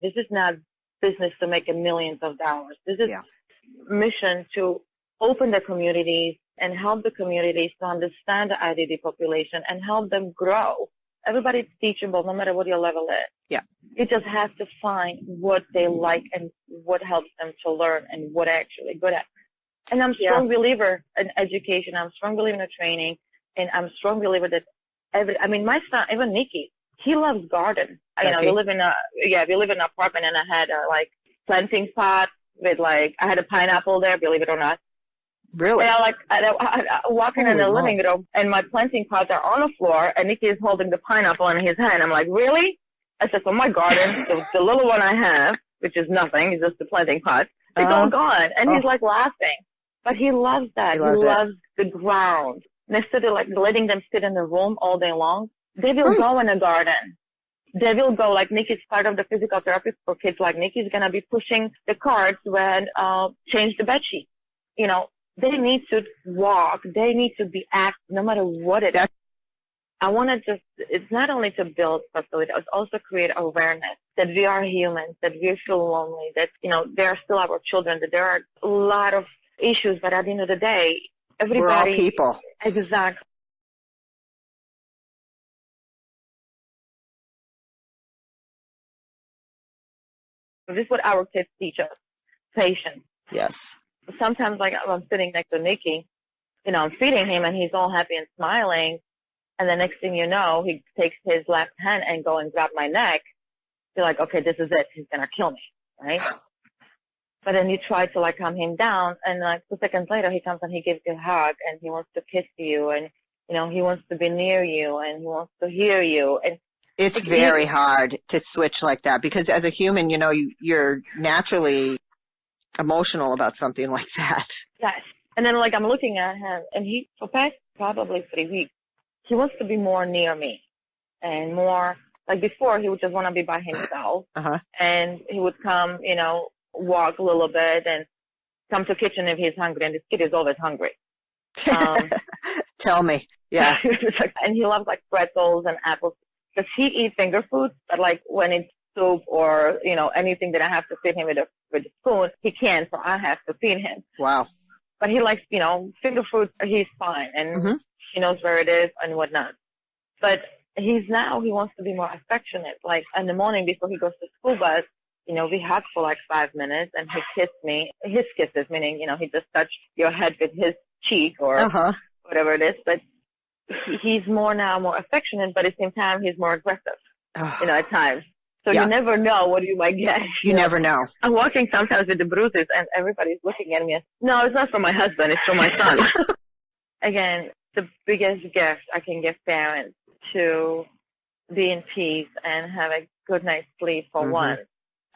This is not business to make millions of dollars. This is mission to open the communities and help the communities to understand the IDD population and help them grow. Everybody's teachable, no matter what your level is. Yeah. You just have to find what they like and what helps them to learn and what they're actually good at. And I'm a strong believer in education. I'm a strong believer in training. And I'm a strong believer that my son, even Nicky, he loves garden. We live in an apartment, and I had planting pot with I had a pineapple there, believe it or not. Really? And I walking in the living room, and my planting pots are on the floor, and Nicky is holding the pineapple in his hand. I'm like, really? I said, for my garden, the little one I have, which is nothing, it's just the planting pot, it's all gone. And he's laughing. But he loves that. He loves the ground. And instead of letting them sit in the room all day long, they will go in the garden. They will go, Nicky's part of the physical therapy for kids like Nicky's going to be pushing the carts when, change the bed sheet. They need to walk. They need to be active no matter what it is. I want to it's not only to build facilities, it's also create awareness that we are humans, that we feel lonely, that, they are still our children, that there are a lot of issues, but at the end of the day, everybody. We're all people. Exactly. This is what our kids teach us. Patience. Yes. Sometimes, I'm sitting next to Nicky, I'm feeding him and he's all happy and smiling. And the next thing you know, he takes his left hand and go and grab my neck. You're like, okay, this is it. He's going to kill me. Right? But then you try to calm him down, and 2 seconds later he comes and he gives you a hug and he wants to kiss you, and he wants to be near you and he wants to hear you. And it's very hard to switch like that because as a human, you're naturally emotional about something like that. Yes. And then I'm looking at him, and he for past probably 3 weeks he wants to be more near me and more before he would just want to be by himself. And he would come, walk a little bit and come to the kitchen if he's hungry, and this kid is always hungry. Tell me. Yeah. And he loves pretzels and apples. Does he eat finger foods? But when it's soup or, anything that I have to feed him with a spoon, he can't, so I have to feed him. Wow. But he likes, finger foods, he's fine, and he knows where it is and whatnot. But he wants to be more affectionate. In the morning before he goes to school bus, we hug for 5 minutes, and he kissed me. His kisses, meaning, he just touched your head with his cheek or whatever it is. But he's more affectionate, but at the same time, he's more aggressive, at times. So you never know what you might get. You never know. I'm walking sometimes with the bruises, and everybody's looking at me and, no, it's not for my husband, it's for my son. Again, the biggest gift I can give parents to be in peace and have a good night's sleep for one,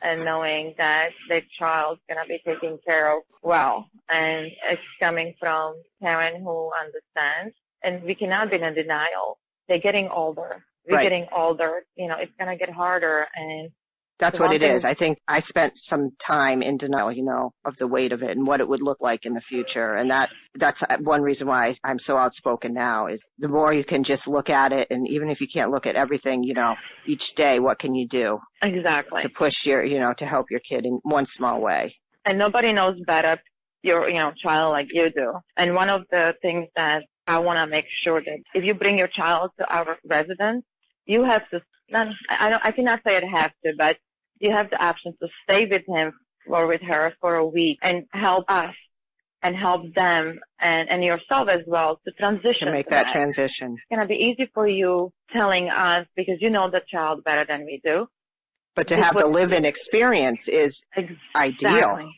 and knowing that their child's going to be taken care of well. And it's coming from parents who understand. And we cannot be in denial. They're getting older. We're getting older. It's going to get harder. And that's what it is. I think I spent some time in denial, of the weight of it and what it would look like in the future. And that's one reason why I'm so outspoken now is the more you can just look at it. And even if you can't look at everything, each day, what can you do? Exactly. To push your, to help your kid in one small way. And nobody knows better your, child like you do. And one of the things that I want to make sure that if you bring your child to our residence, you have to, I cannot say it have to, but you have the option to stay with him or with her for a week and help us and help them and yourself as well to transition. To make that transition. It's going to be easy for you telling us because you know the child better than we do. But to have the live-in experience is ideal.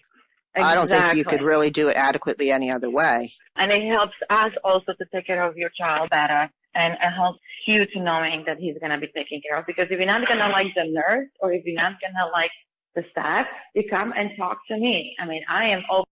I don't think you could really do it adequately any other way. And it helps us also to take care of your child better. And it helps you to knowing that he's going to be taken care of. Because if you're not going to like the nurse or if you're not going to like the staff, you come and talk to me. I mean, I am open.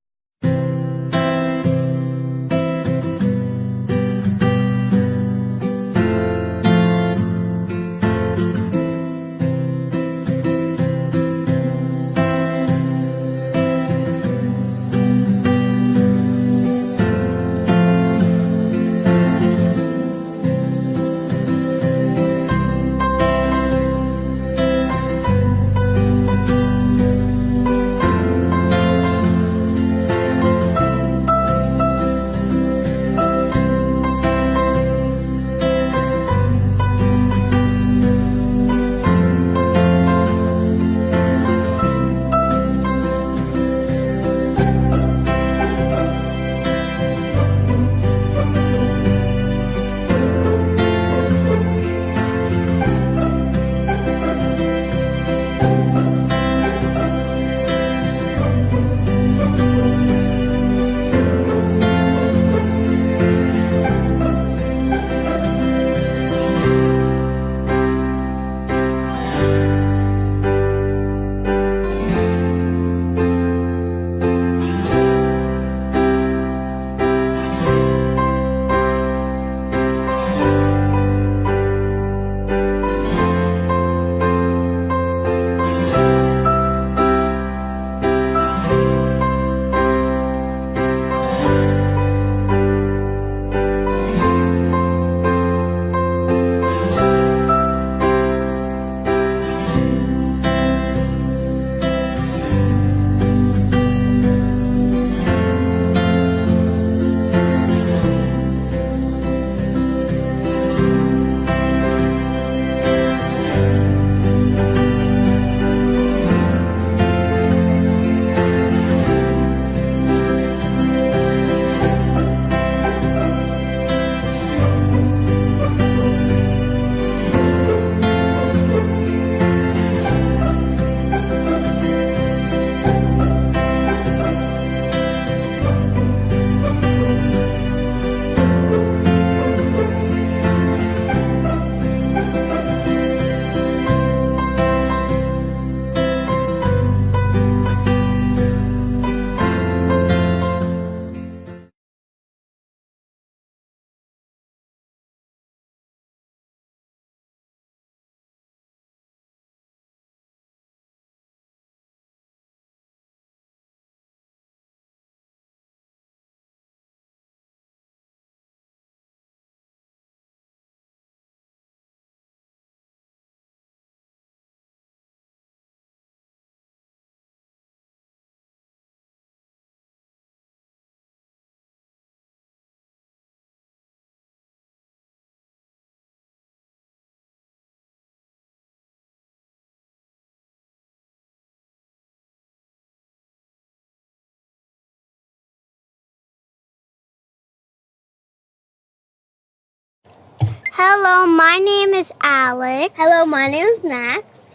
Hello, my name is Alex. Hello, my name is Max.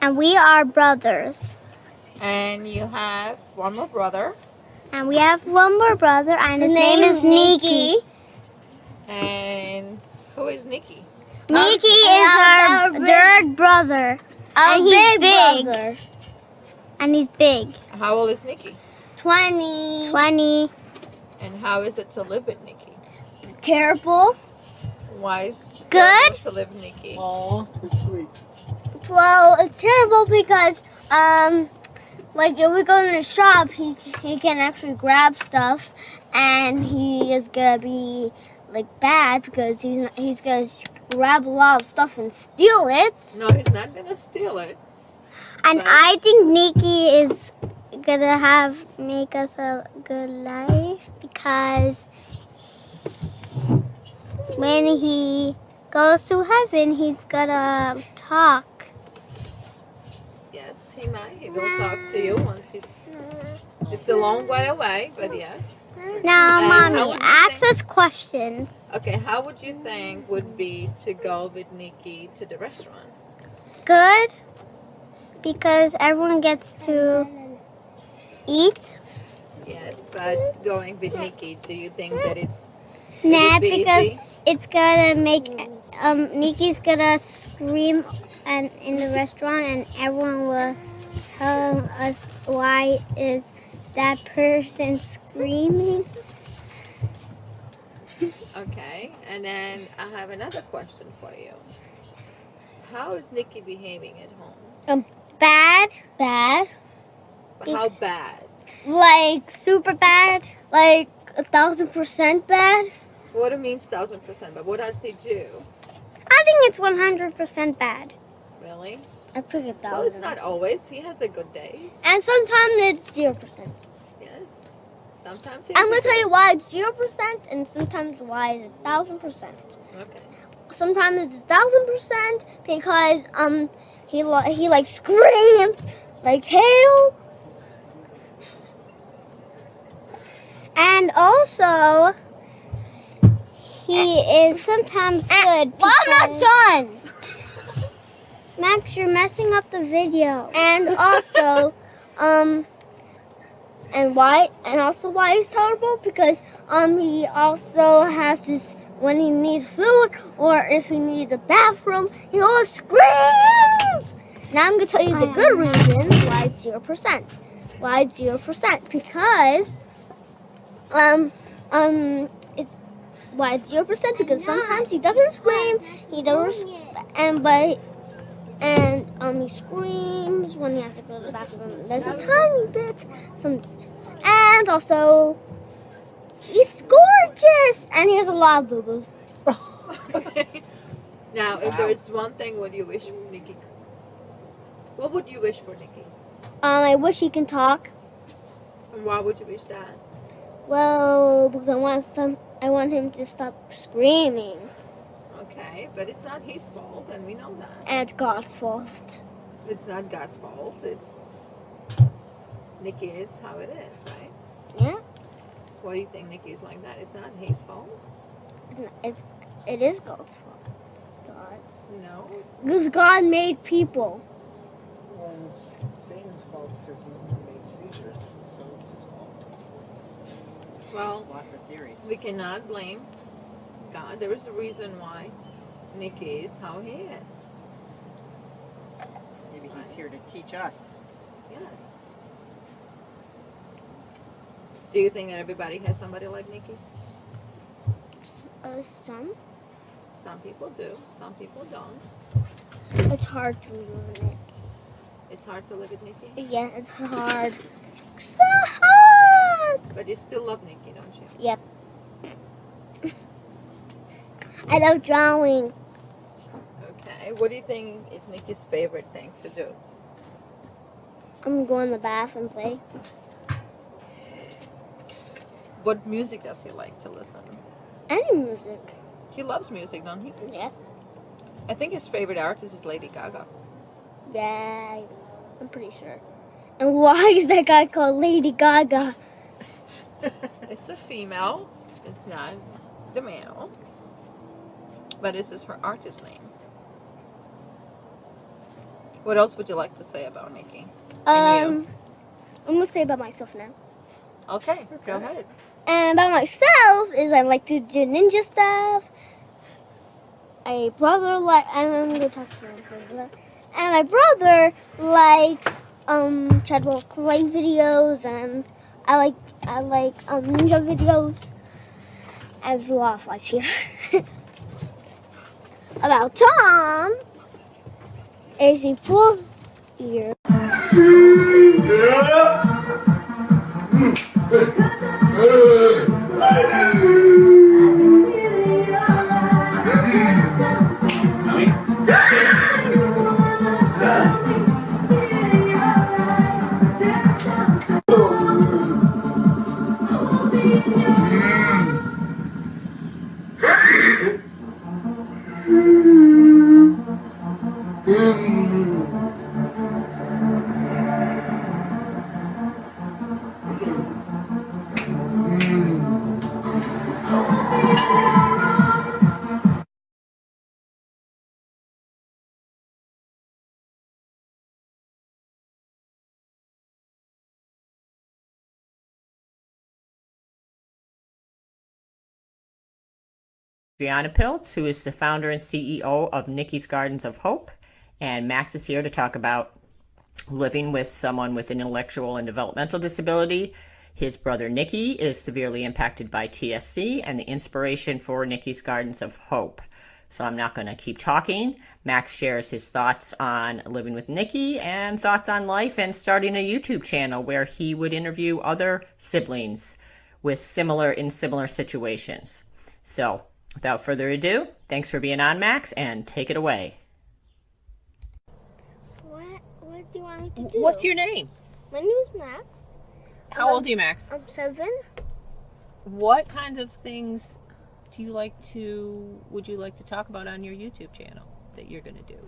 And we are brothers. And you have one more brother. And we have one more brother, and his name is Nicky. And who is Nicky? Nicky is our third brother. And he's big. Brother. And he's big. How old is Nicky? 20. 20. And how is it to live with Nicky? Terrible. Why is it Good. terrible to live with Nicky? Oh, that's sweet. Well, it's terrible because, like if we go in the shop, he can actually grab stuff, and he is gonna be like bad because he's gonna grab a lot of stuff and steal it. No, he's not gonna steal it. And But- I think Nicky is gonna make us a good life because when he goes to heaven, he's gonna talk. Yes, he might. He will talk to you once he's. It's a long way away, but yes. Now, And how Mommy, would you ask think- us questions. Okay, how would you think would be to go with Nicky to the restaurant? Good, because everyone gets to eat. Yes, but going with Nicky, do you think that it's Nah, would be because easy? it's gonna make Nicky's gonna scream and in the restaurant, and everyone will tell us why is that person screaming. Okay, and then I have another question for you. How is Nicky behaving at home? Bad, Bad. How bad? Like super bad. Like 1,000% bad. What it means 1,000%, but what does he do? I think it's 100% bad. Really? I put it Well, it's 1,000. not always. He has a good days. And sometimes it's 0%. Yes. Sometimes he I'm has gonna a tell good- you why it's 0% and sometimes why it's 1,000%. Okay. Sometimes it's 1,000% because he like screams like hail. And also, he is sometimes good. Well, I'm not because- done. Max, you're messing up the video. And also, and why he's terrible because he also has this when he needs food or if he needs a bathroom, he always screams. Now I'm gonna tell you the good reasons why it's 0%. Why it's 0% because it's why it's 0% because sometimes he doesn't scream, he doesn't he screams when he has to go to the bathroom. There's a tiny bit some days. And also he's gorgeous and he has a lot of boo-boos. Okay. Now, if there is one thing, what do you wish Nicky? What would you wish for Nicky? I wish he can talk. And why would you wish that? Well, because I want him to stop screaming. Okay, but it's not his fault, and we know that. And it's God's fault. It's not God's fault. It's Nicky is how it is, right? Yeah? Why do you think Nicky's like that? It's not his fault. It is God's fault. God. No. Because God made people. Well, it's Satan's fault because he made seizures, so it's his fault. Well, Lots of theories. we cannot blame God. There is a reason why Nicky is how he is. Maybe he's here to teach us. Yes. Do you think that everybody has somebody like Nicky? Some. Some people do. Some people don't. It's hard to live with it. It's hard to live with Nicky, Yeah, it's hard. So hard! but you still love Nicky, don't you? Yep. I love drawing. Okay. What do you think is Nicky's favorite thing to do? I'm going to the bath and play. What music does he like to listen? Any music. He loves music, don't he? Yeah. I think his favorite artist is Lady Gaga. Yeah, I'm pretty sure. And why is that guy called Lady Gaga? It's a female. It's not the male. but this is her artist name. What else would you like to say about Nicky? I'm gonna say about myself now. Okay, go ahead. And about myself is I like to do ninja stuff. My brother I'm gonna talk to my brother. And my brother likes childhood play videos, and I like ninja videos. As a lot of flights here. About Tom is he pulls ear. Brianna Piltz, who is the founder and CEO of Nicky's Gardens of Hope, and Max is here to talk about living with someone with an intellectual and developmental disability. His brother Nicky is severely impacted by TSC and the inspiration for Nicky's Gardens of Hope. So I'm not going to keep talking. Max shares his thoughts on living with Nicky and thoughts on life and starting a YouTube channel where he would interview other siblings with similar situations. So without further ado, thanks for being on, Max, and take it away. What do you want me to do? What's your name? My name is Max. How old are you, Max? I'm 7. What kind of things would you like to talk about on your YouTube channel that you're going to do?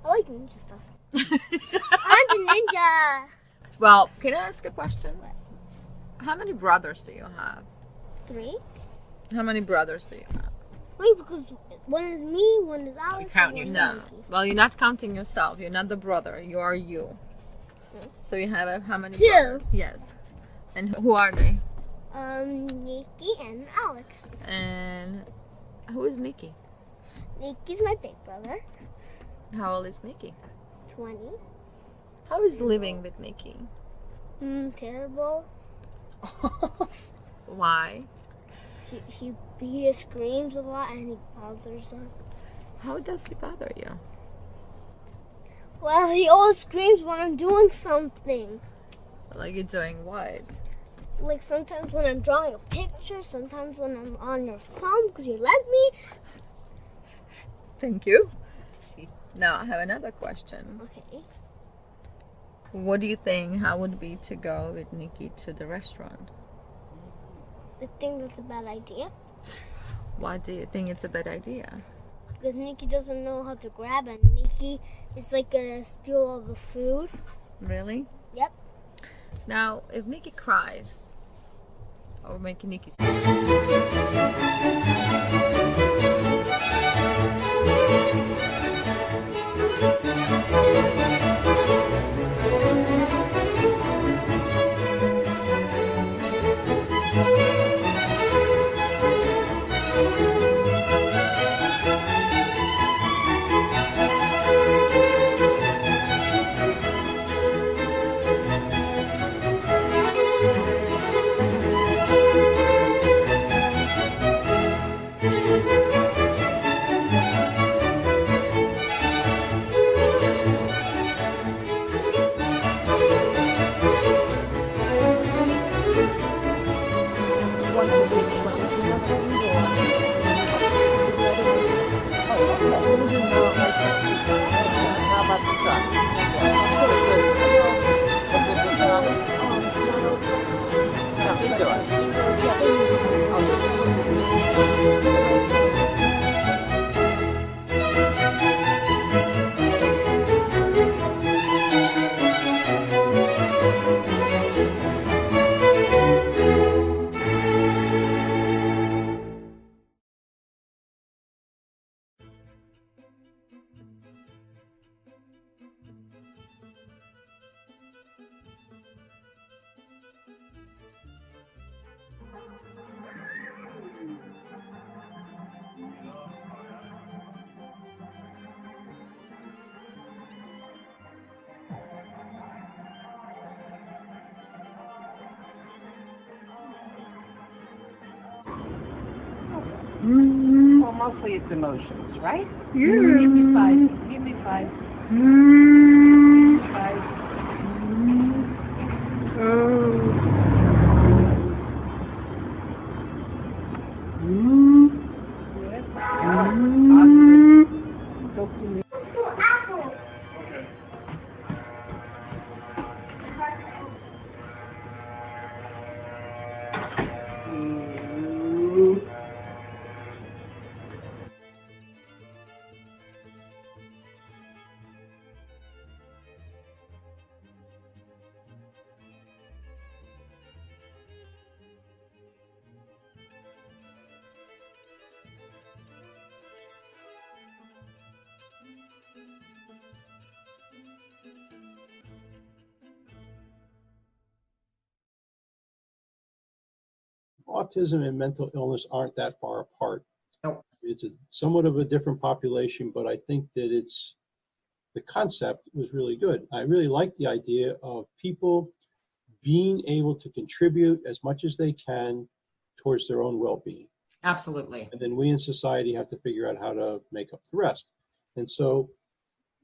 I like ninja stuff. I'm the ninja. Well, can I ask a question? How many brothers do you have? 3. How many brothers do you have? 3 because one is me, one is Alex. You count and one is yourself. Nicky. Well, you're not counting yourself. You're not the brother. You are you. So you have how many 2. brothers? Yes. And who are they? Nicky and Alex. And who is Nicky? Nicky's my big brother. How old is Nicky? 20. How is living with Nicky? Terrible. Why? He screams a lot and he bothers us. How does he bother you? Well, he always screams when I'm doing something. Like you're doing what? Like sometimes when I'm drawing a picture, sometimes when I'm on your phone because you let me. Thank you. Now I have another question. Okay. What do you think? How would it be to go with Nicky to the restaurant? I think that's a bad idea. Why do you think it's a bad idea? Because Nicky doesn't know how to grab, and Nicky is like gonna steal all the food. Really? Yep. Now, if Nicky cries, or making Nicky mostly it's emotions, right? Give me 5. Give me 5. Give me 5. Autism and mental illness aren't that far apart. Nope. It's somewhat of a different population, but I think that the concept was really good. I really like the idea of people being able to contribute as much as they can towards their own well-being. Absolutely. And then we in society have to figure out how to make up the rest. And so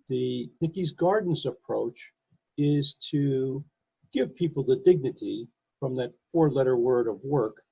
the Nicky's Gardens approach is to give people the dignity from that 4-letter word of work.